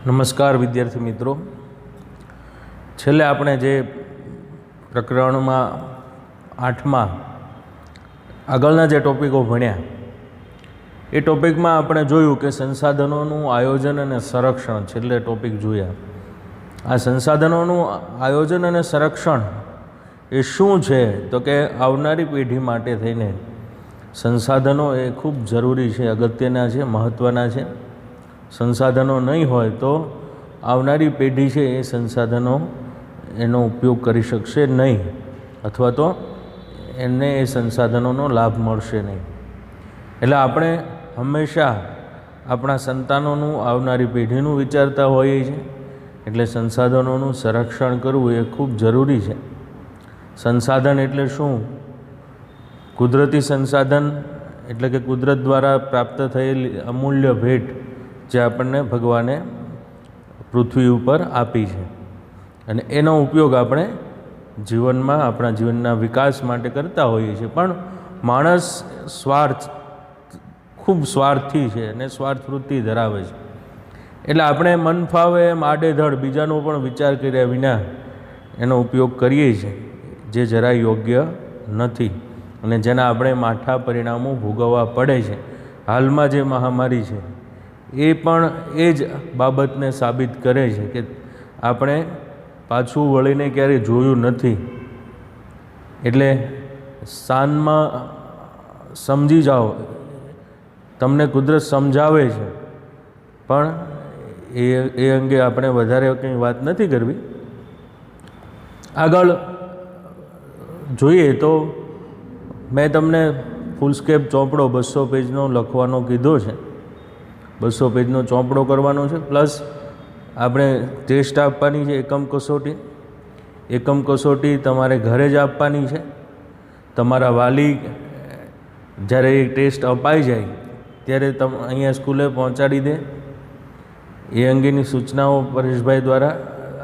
નમસ્કાર વિદ્યાર્થી મિત્રો, છેલ્લે આપણે જે પ્રકરણમાં 8માં આગળના જે ટૉપિકો ભણ્યા એ ટૉપિકમાં આપણે જોયું કે સંસાધનોનું આયોજન અને સંરક્ષણ છેલ્લે ટૉપિક જોયા. આ સંસાધનોનું આયોજન અને સંરક્ષણ એ શું છે તો કે આવનારી પેઢી માટે થઈને સંસાધનો એ ખૂબ જરૂરી છે, અગત્યના છે, મહત્ત્વના છે. સંસાધનો નહીં હોય તો આવનારી પેઢી છે એ સંસાધનો એનો ઉપયોગ કરી શકશે નહીં, અથવા તો એને એ સંસાધનોનો લાભ મળશે નહીં. એટલે આપણે હંમેશા આપણા સંતાનોનું, આવનારી પેઢીનું વિચારતા હોઈએ છીએ. એટલે સંસાધનોનું સંરક્ષણ કરવું એ ખૂબ જરૂરી છે. સંસાધન એટલે શું? કુદરતી સંસાધન એટલે કે કુદરત દ્વારા પ્રાપ્ત થયેલી અમૂલ્ય ભેટ જે આપણને ભગવાને પૃથ્વી ઉપર આપી છે, અને એનો ઉપયોગ આપણે જીવનમાં, આપણા જીવનના વિકાસ માટે કરતા હોઈએ છીએ. પણ માણસ ખૂબ સ્વાર્થી છે અને સ્વાર્થ વૃત્તિ ધરાવે છે. એટલે આપણે મન ફાવે એમ આડેધડ બીજાનો પણ વિચાર કર્યા વિના એનો ઉપયોગ કરીએ છીએ, જે જરાય યોગ્ય નથી અને જેના આપણે માઠા પરિણામો ભોગવવા પડે છે. હાલમાં જે મહામારી છે એ પણ એ જ બાબતને સાબિત કરે છે કે આપણે પાછું વળીને ક્યારેય જોયું નથી. એટલે શાનમાં સમજી જાઓ, તમને કુદરત સમજાવે છે, પણ એ અંગે આપણે વધારે કંઈ વાત નથી કરવી. આગળ જોઈએ તો મેં તમને ફૂલસ્કેપ ચોપડો 200 પેજનો લખવાનો કીધો છે. 200 પેજનો ચોપડો કરવાનો છે, પ્લસ આપણે ટેસ્ટ આપવાની છે. એકમ કસોટી તમારે ઘરે જ આપવાની છે. તમારા વાલી જ્યારે એ ટેસ્ટ અપાઈ જાય ત્યારે અહીંયા સ્કૂલે પહોંચાડી દે, એ અંગેની સૂચનાઓ પરેશભાઈ દ્વારા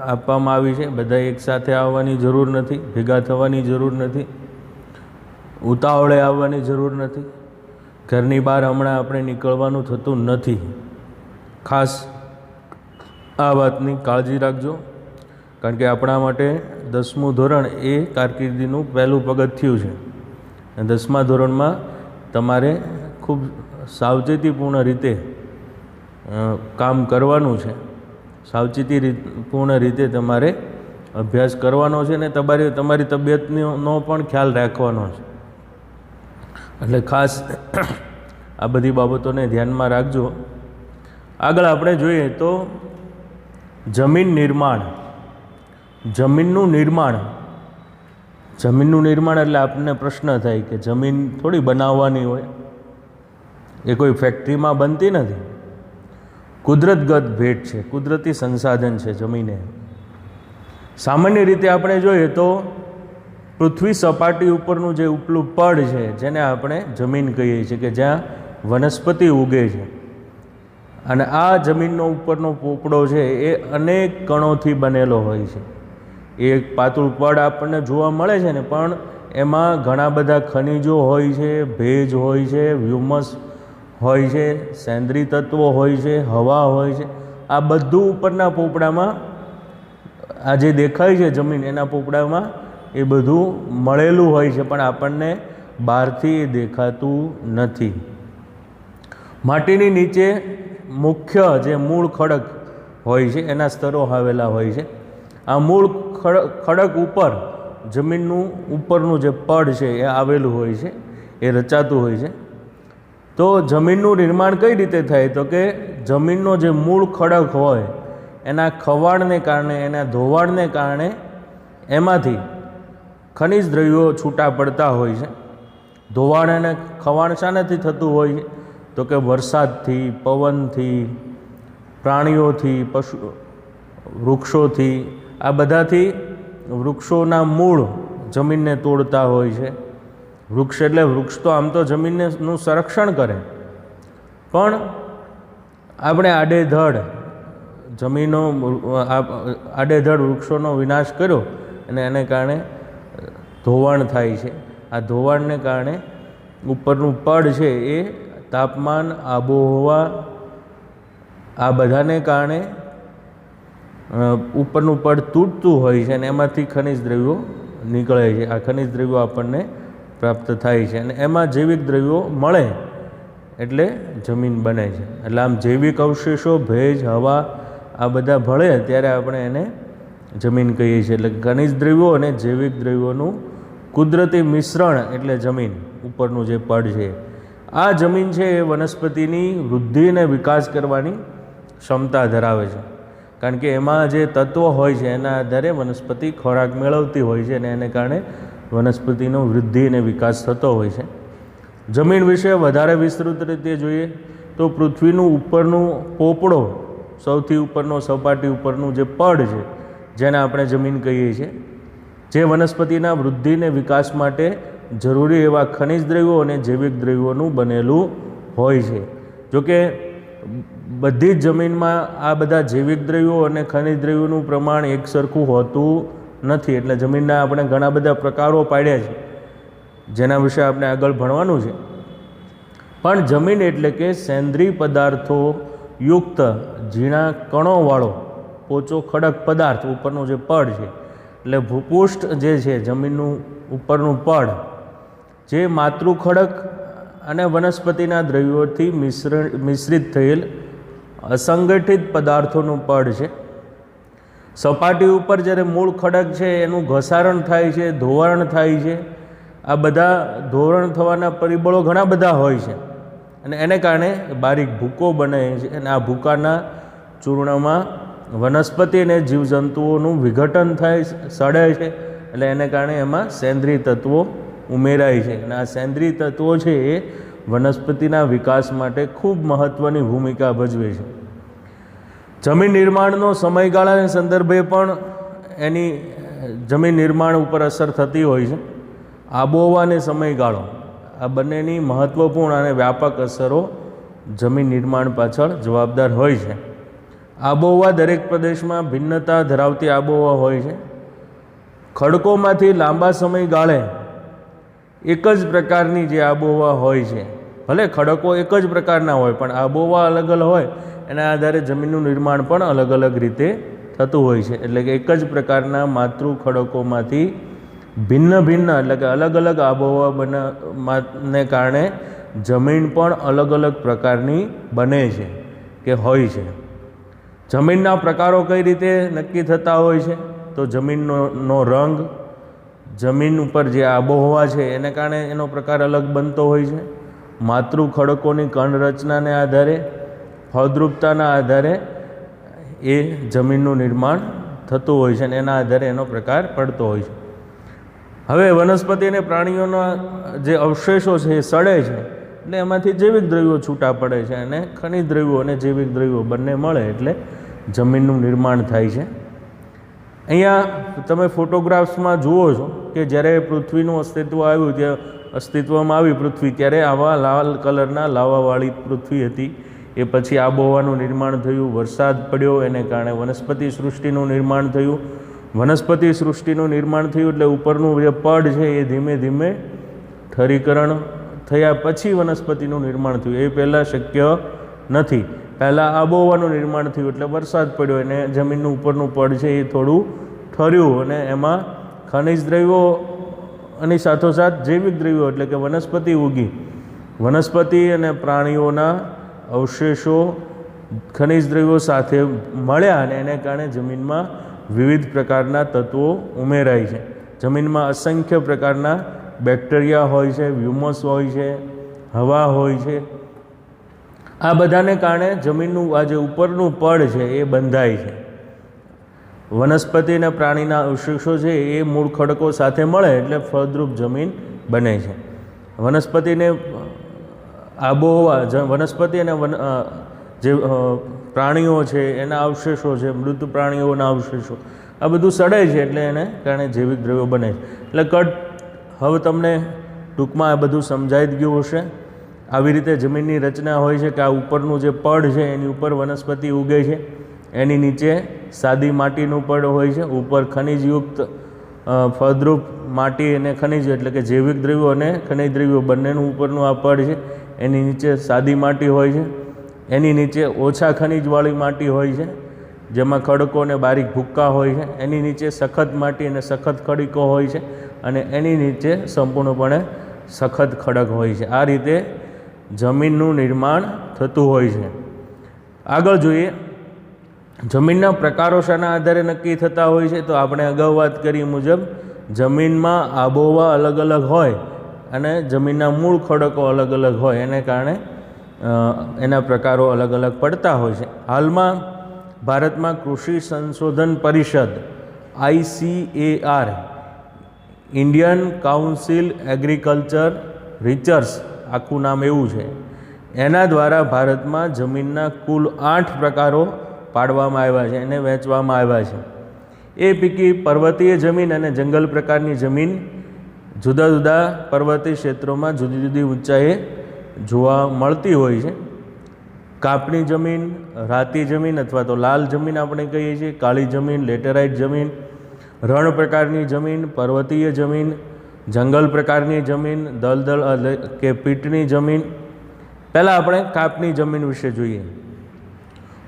આપવામાં આવી છે. બધા એકસાથે આવવાની જરૂર નથી, ભેગા થવાની જરૂર નથી, ઉતાવળે આવવાની જરૂર નથી. ઘરની બહાર હમણાં આપણે નીકળવાનું થતું નથી. ખાસ આ વાતની કાળજી રાખજો, કારણ કે આપણા માટે 10મું ધોરણ એ કારકિર્દીનું પહેલું પગથિયું છે. અને 10મા ધોરણમાં તમારે ખૂબ સાવચેતીપૂર્ણ રીતે કામ કરવાનું છે. સાવચેતીપૂર્ણ રીતે તમારે અભ્યાસ કરવાનો છે અને તમારી તબિયતનો પણ ખ્યાલ રાખવાનો છે. એટલે ખાસ આ બધી બાબતોને ધ્યાનમાં રાખજો. આગળ આપણે જોઈએ તો જમીનનું નિર્માણ એટલે આપણને પ્રશ્ન થાય કે જમીન થોડી બનાવવાની હોય, એ કોઈ ફેક્ટરીમાં બનતી નથી. કુદરતગત ભેટ છે, કુદરતી સંસાધન છે જમીને. સામાન્ય રીતે આપણે જોઈએ તો પૃથ્વી સપાટી ઉપરનું જે ઉપલું પડ છે, જેને આપણે જમીન કહીએ છીએ, કે જ્યાં વનસ્પતિ ઉગે છે, અને આ જમીનનો ઉપરનો પોપડો છે એ અનેક કણોથી બનેલો હોય છે. એક પાતળું પડ આપણને જોવા મળે છે ને, પણ એમાં ઘણા બધા ખનિજો હોય છે, ભેજ હોય છે, હ્યુમસ હોય છે, સેન્દ્રીય તત્વો હોય છે, હવા હોય છે. આ બધું ઉપરના પોપડામાં, આ જે દેખાય છે જમીન, એના પોપડામાં એ બધું મળેલું હોય છે, પણ આપણને બહારથી એ દેખાતું નથી. માટીની નીચે મુખ્ય જે મૂળ ખડક હોય છે એના સ્તરો આવેલા હોય છે. આ મૂળ ખડક ઉપર જમીનનું ઉપરનું જે પડ છે એ આવેલું હોય છે, એ રચાતું હોય છે. તો જમીનનું નિર્માણ કઈ રીતે થાય? તો કે જમીનનો જે મૂળ ખડક હોય એના ખવાડને કારણે, એના ધોવાણને કારણે એમાંથી ખનિજ દ્રવ્યો છૂટા પડતા હોય છે. ધોવાણ અને ખવાણ શાનાથી થતું હોય છે? તો કે વરસાદથી, પવનથી, પ્રાણીઓથી, વૃક્ષોથી. આ બધાથી વૃક્ષોના મૂળ જમીનને તોડતા હોય છે. વૃક્ષ એટલે વૃક્ષ તો આમ તો જમીનનું સંરક્ષણ કરે, પણ આપણે આડેધડ વૃક્ષોનો વિનાશ કર્યો અને એને કારણે ધોવાણ થાય છે. આ ધોવાણને કારણે ઉપરનું પડ છે એ તાપમાન, આબોહવા, આ બધાને કારણે ઉપરનું પડ તૂટતું હોય છે અને એમાંથી ખનિજ દ્રવ્યો નીકળે છે. આ ખનિજ દ્રવ્યો આપણને પ્રાપ્ત થાય છે અને એમાં જૈવિક દ્રવ્યો મળે એટલે જમીન બને છે. એટલે આમ જૈવિક અવશેષો, ભેજ, હવા આ બધા ભળે ત્યારે આપણે એને જમીન કહીએ છીએ. એટલે ખનિજ દ્રવ્યો અને જૈવિક દ્રવ્યોનું કુદરતી મિશ્રણ એટલે જમીન, ઉપરનું જે પડ છે. આ જમીન છે એ વનસ્પતિની વૃદ્ધિ અને વિકાસ કરવાની ક્ષમતા ધરાવે છે, કારણ કે એમાં જે તત્વો હોય છે એના આધારે વનસ્પતિ ખોરાક મેળવતી હોય છે અને એને કારણે વનસ્પતિનો વૃદ્ધિ અને વિકાસ થતો હોય છે. જમીન વિશે વધારે વિસ્તૃત રીતે જોઈએ તો પૃથ્વીનું ઉપરનું પોપડો, સૌથી ઉપરનો સપાટી ઉપરનું જે પડ છે જેને આપણે જમીન કહીએ છીએ, જે વનસ્પતિના વૃદ્ધિ અને વિકાસ માટે જરૂરી એવા ખનિજ દ્રવ્યો અને જૈવિક દ્રવ્યોનું બનેલું હોય છે. જોકે બધી જ જમીનમાં આ બધા જૈવિક દ્રવ્યો અને ખનિજ દ્રવ્યોનું પ્રમાણ એક સરખું હોતું નથી. એટલે જમીનના આપણે ઘણા બધા પ્રકારો પાડ્યા છે જેના વિશે આપણે આગળ ભણવાનું છે. પણ જમીન એટલે કે સેન્દ્રીય પદાર્થો યુક્ત ઝીણા કણોવાળો પોચો ખડક પદાર્થ ઉપરનું જે પડ છે, એટલે ભૂપૃષ્ઠ જે છે જમીનનું ઉપરનું પડ, જે માતૃ ખડક અને વનસ્પતિના દ્રવ્યોથી મિશ્રિત થયેલ અસંગઠિત પદાર્થોનું પડ છે. સપાટી ઉપર જ્યારે મૂળ ખડક છે એનું ઘસારણ થાય છે, ધોવાણ થાય છે. આ બધા ધોવાણ થવાના પરિબળો ઘણા બધા હોય છે અને એને કારણે બારીક ભૂકો બને છે અને આ ભૂકાના ચૂર્ણમાં વનસ્પતિ અને જીવજંતુઓનું વિઘટન થાય, સડે છે. એટલે એને કારણે એમાં સેન્દ્રિય તત્વો ઉમેરાય છે અને આ સેન્દ્રિય તત્વો છે એ વનસ્પતિના વિકાસ માટે ખૂબ મહત્ત્વની ભૂમિકા ભજવે છે. જમીન નિર્માણનો સમયગાળાના સંદર્ભે પણ એની જમીન નિર્માણ ઉપર અસર થતી હોય છે. આબોહવા અને સમયગાળો આ બંનેની મહત્ત્વપૂર્ણ અને વ્યાપક અસરો જમીન નિર્માણ પાછળ જવાબદાર હોય છે. આબોહવા દરેક પ્રદેશમાં ભિન્નતા ધરાવતી આબોહવા હોય છે. ખડકોમાંથી લાંબા સમયગાળે એક જ પ્રકારની જે આબોહવા હોય છે, ભલે ખડકો એક જ પ્રકારના હોય પણ આબોહવા અલગ અલગ હોય, એના આધારે જમીનનું નિર્માણ પણ અલગ અલગ રીતે થતું હોય છે. એટલે કે એક જ પ્રકારના માતૃ ખડકોમાંથી ભિન્ન ભિન્ન એટલે કે અલગ અલગ આબોહવાને કારણે જમીન પણ અલગ અલગ પ્રકારની બને છે કે હોય છે. જમીનના પ્રકારો કઈ રીતે નક્કી થતા હોય છે તો જમીનનો રંગ, જમીન ઉપર જે આબોહવા છે એને કારણે એનો પ્રકાર અલગ બનતો હોય છે. માતૃ ખડકોની કણ રચનાને આધારે, ફળદ્રુપતાના આધારે એ જમીનનું નિર્માણ થતું હોય છે અને એના આધારે એનો પ્રકાર પડતો હોય છે. હવે વનસ્પતિ અને પ્રાણીઓના જે અવશેષો છે એ સડે છે એટલે એમાંથી જૈવિક દ્રવ્યો છૂટા પડે છે અને ખનિજ દ્રવ્યો અને જૈવિક દ્રવ્યો બંને મળે એટલે જમીનનું નિર્માણ થાય છે. અહીંયા તમે ફોટોગ્રાફ્સમાં જુઓ છો કે જ્યારે પૃથ્વીનું અસ્તિત્વમાં આવી પૃથ્વી, ત્યારે આવા લાલ કલરના લાવાવાળી પૃથ્વી હતી. એ પછી આબોહવાનું નિર્માણ થયું, વરસાદ પડ્યો, એને કારણે વનસ્પતિ સૃષ્ટિનું નિર્માણ થયું. વનસ્પતિ સૃષ્ટિનું નિર્માણ થયું એટલે ઉપરનું જે પડ છે એ ધીમે ધીમે ઠરીકરણ થયા પછી વનસ્પતિનું નિર્માણ થયું. એ પહેલાં શક્ય નથી. પહેલાં આબોહવાનું નિર્માણ થયું એટલે વરસાદ પડ્યો અને જમીનનું ઉપરનું પડ છે એ થોડું ઠર્યું અને એમાં ખનિજ દ્રવ્યો અને સાથોસાથ જૈવિક દ્રવ્યો એટલે કે વનસ્પતિ ઉગી. વનસ્પતિ અને પ્રાણીઓના અવશેષો ખનિજ દ્રવ્યો સાથે મળ્યા અને એને કારણે જમીનમાં વિવિધ પ્રકારના તત્વો ઉમેરાય છે. જમીનમાં અસંખ્ય પ્રકારના બેક્ટેરિયા હોય છે, હ્યુમસ હોય છે, હવા હોય છે. આ બધાને કારણે જમીનનું આ જે ઉપરનું પડ છે એ બંધાય છે. વનસ્પતિ અને પ્રાણીના અવશેષો છે એ મૂળ ખડકો સાથે મળે એટલે ફળદ્રુપ જમીન બને છે. વનસ્પતિને આબોહવા, વનસ્પતિ અને જે પ્રાણીઓ છે એના અવશેષો છે, મૃત પ્રાણીઓના અવશેષો, આ બધું સડે છે એટલે એને કારણે જૈવિક દ્રવ્યો બને છે. એટલે હવે તમને ટૂંકમાં આ બધું સમજાઈ જ ગયું હશે. આવી રીતે જમીનની રચના હોય છે કે આ ઉપરનું જે પડ છે એની ઉપર વનસ્પતિ ઉગે છે, એની નીચે સાદી માટીનું પડ હોય છે, ઉપર ખનિજયુક્ત ફળદ્રુપ માટી અને ખનિજ એટલે કે જૈવિક દ્રવ્યો અને ખનિજ દ્રવ્યો બંનેનું ઉપરનું આ પડ છે. એની નીચે સાદી માટી હોય છે, એની નીચે ઓછા ખનિજવાળી માટી હોય છે, જેમાં ખડકો અને બારીક ભૂક્કા હોય છે, એની નીચે સખત માટી અને સખત ખડીકો હોય છે, અને એની નીચે સંપૂર્ણપણે સખત ખડક હોય છે. આ રીતે જમીનનું નિર્માણ થતું હોય છે. આગળ જોઈએ, જમીનના પ્રકારો શાના આધારે નક્કી થતા હોય છે? તો આપણે અગાઉ વાત કરી મુજબ જમીનમાં આબોહવા અલગ અલગ હોય અને જમીનના મૂળ ખડકો અલગ અલગ હોય, એને કારણે એના પ્રકારો અલગ અલગ પડતા હોય છે. હાલમાં ભારતમાં કૃષિ સંશોધન પરિષદ ICAR, Indian council agriculture research, આખું નામ એવું છે, એના દ્વારા ભારતમાં જમીનના કુલ 8 પ્રકારો પાડવામાં આવ્યા છે, એને વહેંચવામાં આવ્યા છે. એ પૈકી પર્વતીય જમીન અને જંગલ પ્રકારની જમીન જુદા જુદા પર્વતીય ક્ષેત્રોમાં જુદી જુદી ઊંચાઈએ જોવા મળતી હોય છે. કાપની જમીન, રાતી જમીન અથવા તો લાલ જમીન આપણે કહીએ છીએ, કાળી જમીન, લેટેરાઇટ જમીન, રણ પ્રકારની જમીન, પર્વતીય જમીન, જંગલ પ્રકારની જમીન, દલદલ કે પીટની જમીન. પહેલાં આપણે કાપની જમીન વિશે જોઈએ.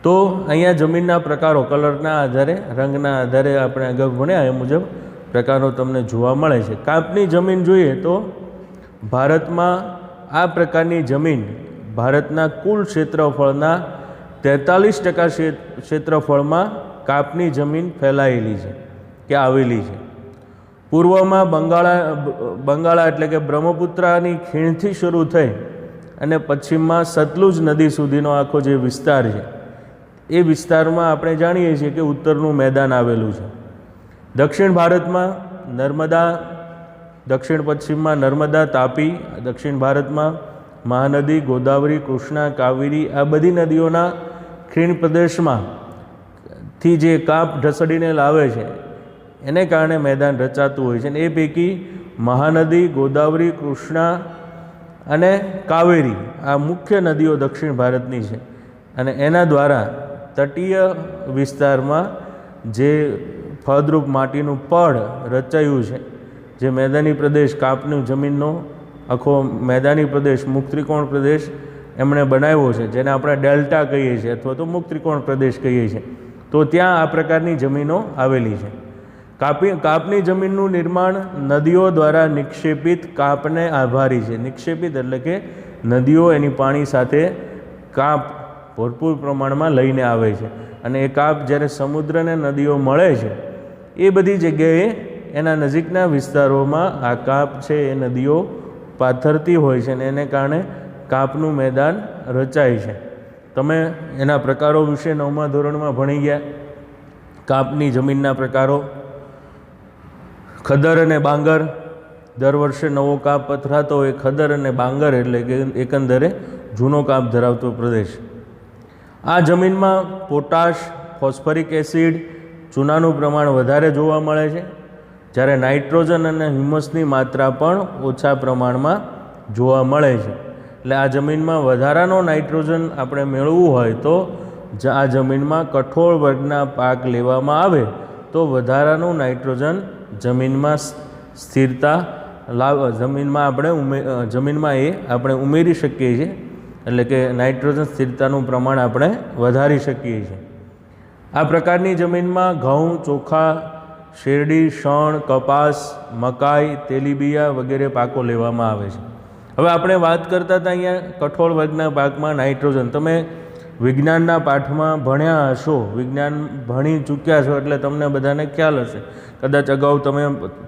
તો અહીંયા જમીનના પ્રકારો કલરના આધારે, રંગના આધારે આપણે અગાઉ ભણ્યા એ મુજબ પ્રકારો તમને જોવા મળે છે. કાપની જમીન જોઈએ તો ભારતમાં આ પ્રકારની જમીન ભારતના કુલ ક્ષેત્રફળના 43% ક્ષેત્રફળમાં કાપની જમીન ફેલાયેલી છે કે આવેલી છે. પૂર્વમાં બંગાળા એટલે કે બ્રહ્મપુત્રની ખીણથી શરૂ થઈ અને પશ્ચિમમાં સતલુજ નદી સુધીનો આખો જે વિસ્તાર છે, એ વિસ્તારમાં આપણે જાણીએ છીએ કે ઉત્તરનું મેદાન આવેલું છે. દક્ષિણ ભારતમાં નર્મદા, દક્ષિણ પશ્ચિમમાં નર્મદા, તાપી, દક્ષિણ ભારતમાં મહાનદી, ગોદાવરી, કૃષ્ણા, કાવેરી, આ બધી નદીઓના ખીણ પ્રદેશમાં થી જે કાપ ઢસડીને લાવે છે એને કારણે મેદાન રચાતું હોય છે. અને એ પૈકી મહાનદી, ગોદાવરી, કૃષ્ણા અને કાવેરી આ મુખ્ય નદીઓ દક્ષિણ ભારતની છે, અને એના દ્વારા તટીય વિસ્તારમાં જે ફળદ્રુપ માટીનું પડ રચાયું છે, જે મેદાની પ્રદેશ, કાપની જમીનનો આખો મેદાની પ્રદેશ, મુક્ત ત્રિકોણ પ્રદેશ એમણે બનાવ્યો છે, જેને આપણે ડેલ્ટા કહીએ છીએ અથવા તો મુક્ત ત્રિકોણ પ્રદેશ કહીએ છીએ. તો ત્યાં આ પ્રકારની જમીનો આવેલી છે. કાપની જમીનનું નિર્માણ નદીઓ દ્વારા નિક્ષેપિત કાપને આભારી છે. નિક્ષેપિત એટલે કે નદીઓ એની પાણી સાથે કાપ ભરપૂર પ્રમાણમાં લઈને આવે છે, અને એ કાપ જ્યારે સમુદ્રને નદીઓ મળે છે એ બધી જગ્યાએ એના નજીકના વિસ્તારોમાં આ કાપ છે એ નદીઓ પાથરતી હોય છે, અને એને કારણે કાપનું મેદાન રચાય છે. તમે એના પ્રકારો વિશે 9મા ધોરણમાં ભણી ગયા. કાપની જમીનના પ્રકારો: ખદર અને બાંગર. દર વર્ષે નવો કાપ પથરાતો હોય. ખદર અને બાંગર એટલે કે એકંદરે જૂનો કાપ ધરાવતો પ્રદેશ. આ જમીનમાં પોટાશ, ફોસ્ફરિક એસિડ, ચૂનાનું પ્રમાણ વધારે જોવા મળે છે, જ્યારે નાઇટ્રોજન અને હ્યુમસની માત્રા પણ ઓછા પ્રમાણમાં જોવા મળે છે. એટલે આ જમીનમાં વધારાનો નાઇટ્રોજન આપણે મેળવવું હોય તો આ જમીનમાં કઠોળ વર્ગના પાક લેવામાં આવે તો વધારાનું નાઇટ્રોજન જમીનમાં સ્થિરતા જમીનમાં આપણે ઉમેરી શકીએ છીએ, એટલે કે નાઇટ્રોજન સ્થિરતાનું પ્રમાણ આપણે વધારી શકીએ છીએ. આ પ્રકારની જમીનમાં ઘઉં, ચોખા, શેરડી, શણ, કપાસ, મકાઈ, તેલીબિયા વગેરે પાકો લેવામાં આવે છે. હવે આપણે વાત કરતા હતા અહીંયા કઠોળ વર્ગના પાકમાં નાઇટ્રોજન. તમે વિજ્ઞાનના પાઠમાં ભણ્યા હશો, વિજ્ઞાન ભણી ચૂક્યા છો એટલે તમને બધાને ખ્યાલ હશે. કદાચ અગાઉ તમે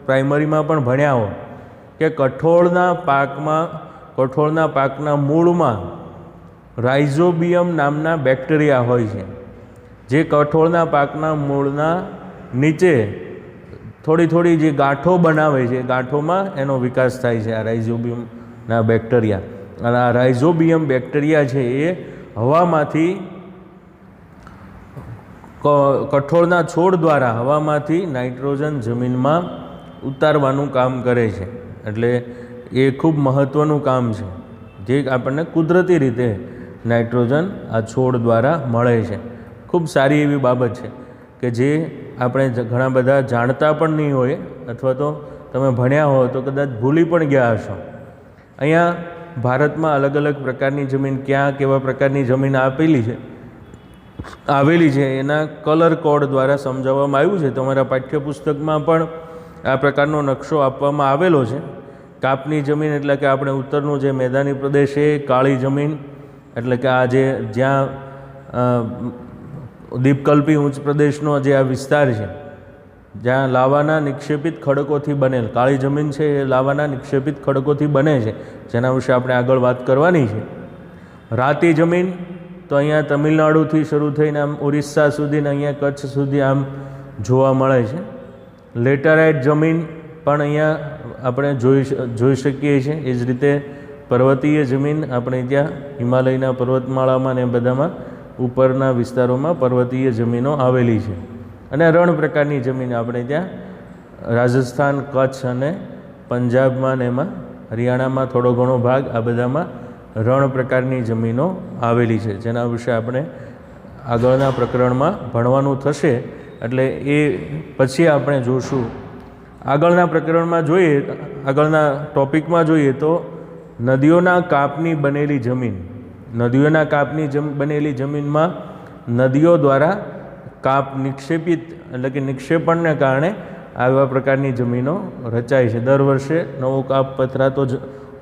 પ્રાઇમરીમાં પણ ભણ્યા હો કે કઠોળના પાકના મૂળમાં રાઇઝોબિયમ નામના બેક્ટેરિયા હોય છે, જે કઠોળના પાકના મૂળના નીચે થોડી જે ગાંઠો બનાવે છે, ગાંઠોમાં એનો વિકાસ થાય છે, આ રાઇઝોબિયમના બેક્ટેરિયા. અને આ રાઇઝોબિયમ બેક્ટેરિયા છે એ હવામાંથી, કઠોળના છોડ દ્વારા હવામાંથી નાઇટ્રોજન જમીનમાં ઉતારવાનું કામ કરે છે. એટલે એ ખૂબ મહત્ત્વનું કામ છે, જે આપણને કુદરતી રીતે નાઇટ્રોજન આ છોડ દ્વારા મળે છે. ખૂબ સારી એવી બાબત છે કે જે આપણે ઘણા બધા જાણતા પણ નહીં હોય, અથવા તો તમે ભણ્યા હો તો કદાચ ભૂલી પણ ગયા હશો. અહીંયા ભારતમાં અલગ અલગ પ્રકારની જમીન, ક્યાં કેવા પ્રકારની જમીન આપેલી છે આવેલી છે એના કલર કોડ દ્વારા સમજાવવામાં આવ્યું છે. તમારા પાઠ્યપુસ્તકમાં પણ આ પ્રકારનો નકશો આપવામાં આવેલો છે. કાપની જમીન એટલે કે આપણે ઉત્તરનું જે મેદાની પ્રદેશ છે, કાળી જમીન એટલે કે આ જે જ્યાં દીપકલ્પી ઉચ્ચ પ્રદેશનો જે આ વિસ્તાર છે, જ્યાં લાવાના નિક્ષેપિત ખડકોથી બનેલ કાળી જમીન છે, એ લાવાના નિક્ષેપિત ખડકોથી બને છે, જેના વિશે આપણે આગળ વાત કરવાની છે. રાતી જમીન તો અહીંયા તમિલનાડુથી શરૂ થઈને આમ ઓરિસ્સા સુધી ને અહીંયા કચ્છ સુધી આમ જોવા મળે છે. લેટરાઇટ જમીન પણ અહીંયા આપણે જોઈ શકીએ છીએ. એ જ રીતે પર્વતીય જમીન આપણે ત્યાં હિમાલયના પર્વતમાળામાં ને બધામાં ઉપરના વિસ્તારોમાં પર્વતીય જમીનો આવેલી છે. અને રણ પ્રકારની જમીન આપણે ત્યાં રાજસ્થાન, કચ્છ અને પંજાબમાં ને એમાં હરિયાણામાં થોડો ઘણો ભાગ આ બધામાં રણ પ્રકારની જમીનો આવેલી છે, જેના વિશે આપણે આગળના પ્રકરણમાં ભણવાનું થશે. એટલે એ પછી આપણે જોશું. આગળના પ્રકરણમાં જોઈએ, આગળના ટૉપિકમાં જોઈએ તો નદીઓના કાપની બનેલી જમીન. નદીઓના કાપની બનેલી જમીનમાં નદીઓ દ્વારા કાપ નિક્ષેપિત એટલે કે નિક્ષેપણને કારણે આવા પ્રકારની જમીનો રચાય છે. દર વર્ષે નવો કાપ પથરાતો જ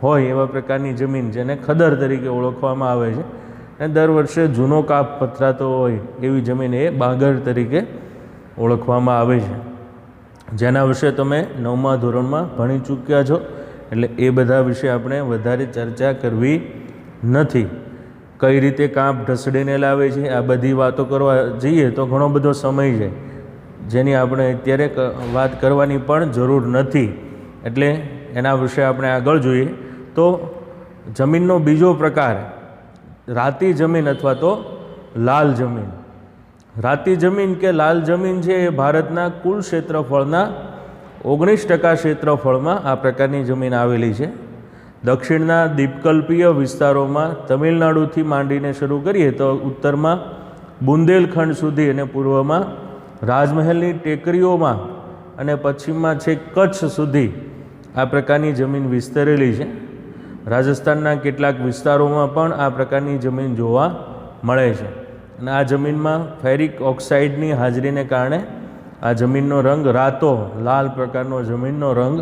હોય એવા પ્રકારની જમીન, જેને ખદર તરીકે ઓળખવામાં આવે છે, અને દર વર્ષે જૂનો કાપ પથરાતો હોય એવી જમીન એ બાગર તરીકે ઓળખવામાં આવે છે, જેના વિશે તમે 9મા ધોરણમાં ભણી ચૂક્યા છો. એટલે એ બધા વિશે આપણે વધારે ચર્ચા કરવી નથી. કઈ રીતે કાપ ઢસડીને લાવે છે, આ બધી વાતો કરવા જઈએ તો ઘણો બધો સમય છે, જેની આપણે અત્યારે વાત કરવાની પણ જરૂર નથી. એટલે એના વિશે આપણે આગળ જોઈએ તો જમીનનો બીજો પ્રકાર રાતી જમીન અથવા તો લાલ જમીન. રાતી જમીન કે લાલ જમીન છે એ ભારતના કુલ ક્ષેત્રફળના 19% ક્ષેત્રફળમાં આ પ્રકારની જમીન આવેલી છે. દક્ષિણના દીપકલ્પીય વિસ્તારોમાં તમિલનાડુથી માંડીને શરૂ કરીએ તો ઉત્તરમાં બુંદેલખંડ સુધી અને પૂર્વમાં રાજમહેલની ટેકરીઓમાં અને પશ્ચિમમાં છેક કચ્છ સુધી આ પ્રકારની જમીન વિસ્તરેલી છે. રાજસ્થાનના કેટલાક વિસ્તારોમાં પણ આ પ્રકારની જમીન જોવા મળે છે. અને આ જમીનમાં ફેરિક ઓક્સાઇડની હાજરીને કારણે આ જમીનનો રંગ રાતો લાલ પ્રકારનો જમીનનો રંગ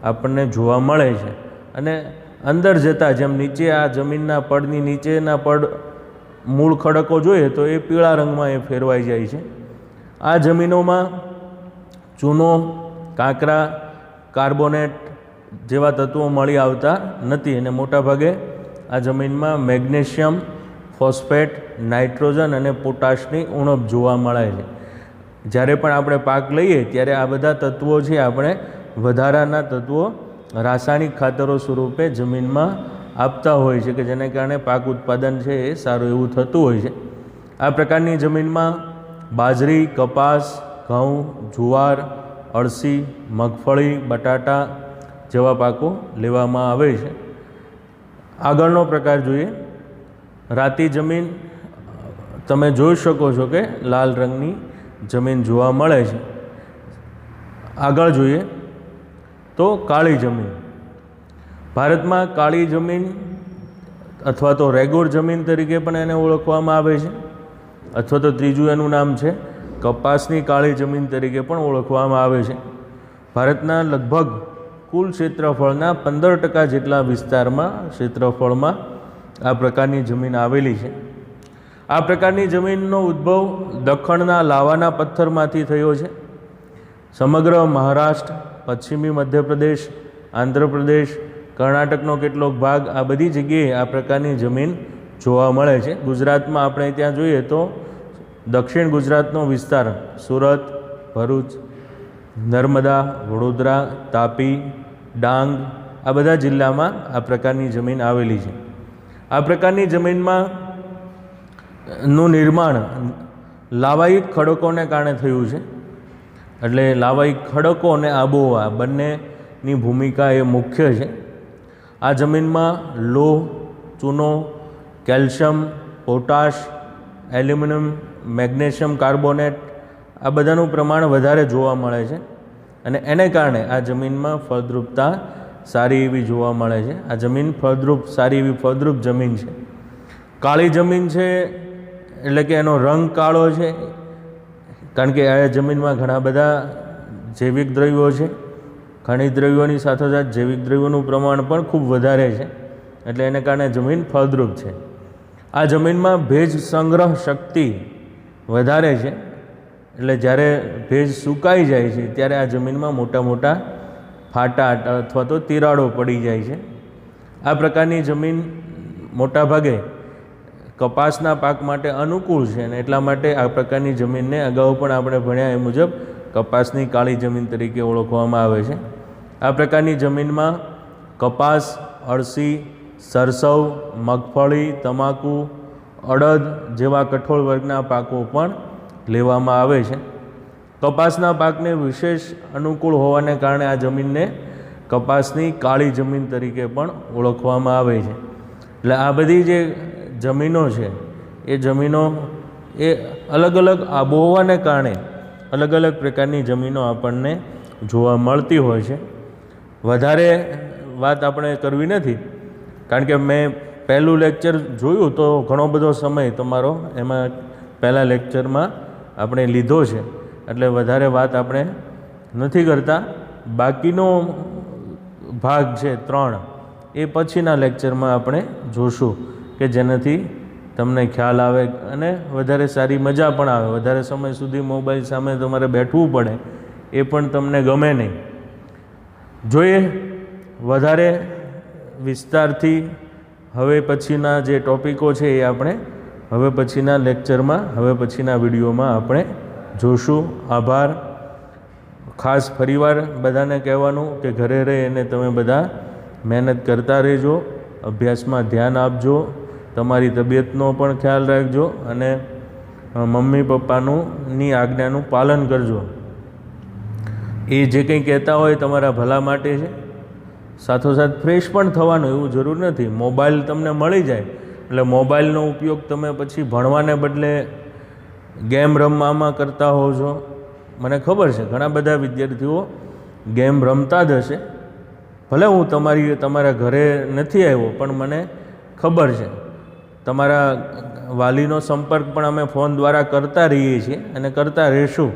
આપણને જોવા મળે છે. અને અંદર જતાં જેમ નીચે આ જમીનના પડની નીચેના પડ મૂળ ખડકો જોઈએ તો એ પીળા રંગમાં એ ફેરવાઈ જાય છે. આ જમીનોમાં ચૂનો, કાંકરા, કાર્બોનેટ જેવા તત્વો મળી આવતા નથી, અને મોટાભાગે આ જમીનમાં મેગ્નેશિયમ, ફોસ્ફેટ, નાઇટ્રોજન અને પોટાશની ઉણપ જોવા મળે છે. જ્યારે પણ આપણે પાક લઈએ ત્યારે આ બધા તત્વો છે આપણે વધારાના તત્વો રાસાયણિક ખાતરો સ્વરૂપે જમીનમાં આપતા હોય છે, કે જેને કારણે પાક ઉત્પાદન છે એ સારું એવું થતું હોય છે. આ પ્રકારની જમીનમાં બાજરી, કપાસ, ઘઉં, જુવાર, અળસી, મગફળી, બટાટા જેવા પાકો લેવામાં આવે છે. આગળનો પ્રકાર જોઈએ રાતી જમીન. તમે જોઈ શકો છો કે લાલ રંગની જમીન જોવા મળે છે. આગળ જોઈએ તો કાળી જમીન. ભારતમાં કાળી જમીન અથવા તો રેગોર જમીન તરીકે પણ એને ઓળખવામાં આવે છે, અથવા તો ત્રીજું એનું નામ છે કપાસની કાળી જમીન તરીકે પણ ઓળખવામાં આવે છે. ભારતના લગભગ કુલ ક્ષેત્રફળના 15% જેટલા વિસ્તારમાં ક્ષેત્રફળમાં આ પ્રકારની જમીન આવેલી છે. આ પ્રકારની જમીનનો ઉદ્ભવ દખણના લાવાના પથ્થરમાંથી થયો છે. સમગ્ર મહારાષ્ટ્ર, પશ્ચિમી મધ્યપ્રદેશ, આંધ્રપ્રદેશ, કર્ણાટકનો કેટલોક ભાગ આ બધી જગ્યાએ આ પ્રકારની જમીન જોવા મળે છે. ગુજરાતમાં આપણે ત્યાં જોઈએ તો દક્ષિણ ગુજરાતનો વિસ્તાર સુરત, ભરૂચ, નર્મદા, વડોદરા, તાપી, ડાંગ આ બધા જિલ્લામાં આ પ્રકારની જમીન આવેલી છે. આ પ્રકારની જમીનમાં નું નિર્માણ લાવાયિક ખડકોને કારણે થયું છે. એટલે લાવાયિક ખડકો અને આબોહવા બંનેની ભૂમિકા એ મુખ્ય છે. આ જમીનમાં લોહ, ચૂનો, calcium, potash, aluminium, magnesium carbonate આ બધાનું પ્રમાણ વધારે જોવા મળે છે, અને એને કારણે આ જમીનમાં ફળદ્રુપતા સારી એવી જોવા મળે છે. આ જમીન સારી એવી ફળદ્રુપ જમીન છે. કાળી જમીન છે એટલે કે એનો રંગ કાળો છે, કારણ કે આ જમીનમાં ઘણા બધા જૈવિક દ્રવ્યો છે. ખનિજ દ્રવ્યોની સાથોસાથ જૈવિક દ્રવ્યોનું પ્રમાણ પણ ખૂબ વધારે છે, એટલે એને કારણે જમીન ફળદ્રુપ છે. આ જમીનમાં ભેજ સંગ્રહ શક્તિ વધારે છે, એટલે જ્યારે ભેજ સુકાઈ જાય છે ત્યારે આ જમીનમાં મોટા મોટા ફાટા અથવા તો તિરાડો પડી જાય છે. આ પ્રકારની જમીન મોટાભાગે કપાસના પાક માટે અનુકૂળ છે, અને એટલા માટે આ પ્રકારની જમીનને અગાઉ પણ આપણે ભણ્યા એ મુજબ કપાસની કાળી જમીન તરીકે ઓળખવામાં આવે છે. આ પ્રકારની જમીનમાં કપાસ, અળસી, સરસવ, મગફળી, તમાકુ, અડદ જેવા કઠોળ વર્ગના પાકો પણ લેવામાં આવે છે. કપાસના પાકને વિશેષ અનુકૂળ હોવાને કારણે આ જમીનને કપાસની કાળી જમીન તરીકે પણ ઓળખવામાં આવે છે. એટલે આ બધી જે જમીનો છે એ જમીનો એ અલગ અલગ આબોહવાને કારણે અલગ અલગ પ્રકારની જમીનો આપણને જોવા મળતી હોય છે. વધારે વાત આપણે કરવી નથી, કારણ કે મેં પહેલું લેક્ચર જોયું તો ઘણો બધો સમય તમારો એમાં પહેલાં લેક્ચરમાં આપણે લીધો છે, એટલે વધારે વાત આપણે નથી કરતા. બાકીનો ભાગ છે 3 એ પછીના લેક્ચરમાં આપણે જોશું, કે જેનાથી તમને ખ્યાલ આવે અને વધારે સારી મજા પણ આવે. વધારે સમય સુધી મોબાઈલ સામે તમારે બેઠવું પડે એ પણ તમને ગમે નહીં. જોઈએ વધારે વિસ્તારથી હવે પછીના જે ટૉપિકો છે એ આપણે હવે પછીના લેક્ચરમાં, હવે પછીના વિડીયોમાં આપણે જોશું. આભાર. ખાસ ફરીવાર બધાને કહેવાનું કે ઘરે રહી અને તમે બધા મહેનત કરતા રહેજો, અભ્યાસમાં ધ્યાન આપજો, તમારી તબિયતનો પણ ખ્યાલ રાખજો અને મમ્મી પપ્પાની આજ્ઞાનું પાલન કરજો. એ જે કંઈ કહેતા હોય તમારા ભલા માટે છે. સાથોસાથ ફ્રેશ પણ થવાનું, એવું જરૂર નથી. મોબાઈલ તમને મળી જાય એટલે મોબાઈલનો ઉપયોગ તમે પછી ભણવાને બદલે ગેમ રમવામાં કરતા હોવ છો. મને ખબર છે ઘણા બધા વિદ્યાર્થીઓ ગેમ રમતા જ હશે. ભલે હું તમારા ઘરે નથી આવ્યો, પણ મને ખબર છે તમારા વાલીનો સંપર્ક પણ અમે ફોન દ્વારા કરતા રહીએ છીએ અને કરતા રહેશું.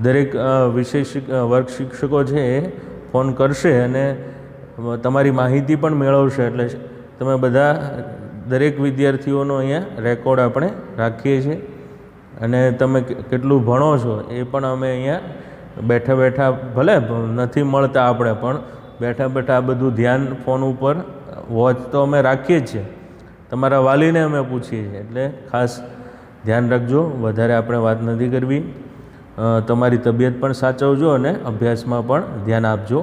દરેક વર્ગ શિક્ષકો છે એ ફોન કરશે અને તમારી માહિતી પણ મેળવશે. એટલે તમે બધા દરેક વિદ્યાર્થીઓનો અહીંયા રેકોર્ડ આપણે રાખીએ છીએ, અને તમે કેટલું ભણો છો એ પણ અમે અહીંયા બેઠા બેઠા, ભલે નથી મળતા આપણે, પણ બેઠા બેઠા આ બધું ધ્યાન ફોન ઉપર વોચ તો અમે રાખીએ જ છીએ. તમારા વાલીને અમે પૂછીએ છીએ, એટલે ખાસ ધ્યાન રાખજો. વધારે આપણે વાત નથી કરવી. તમારી તબિયત પણ સાચવજો અને અભ્યાસમાં પણ ધ્યાન આપજો.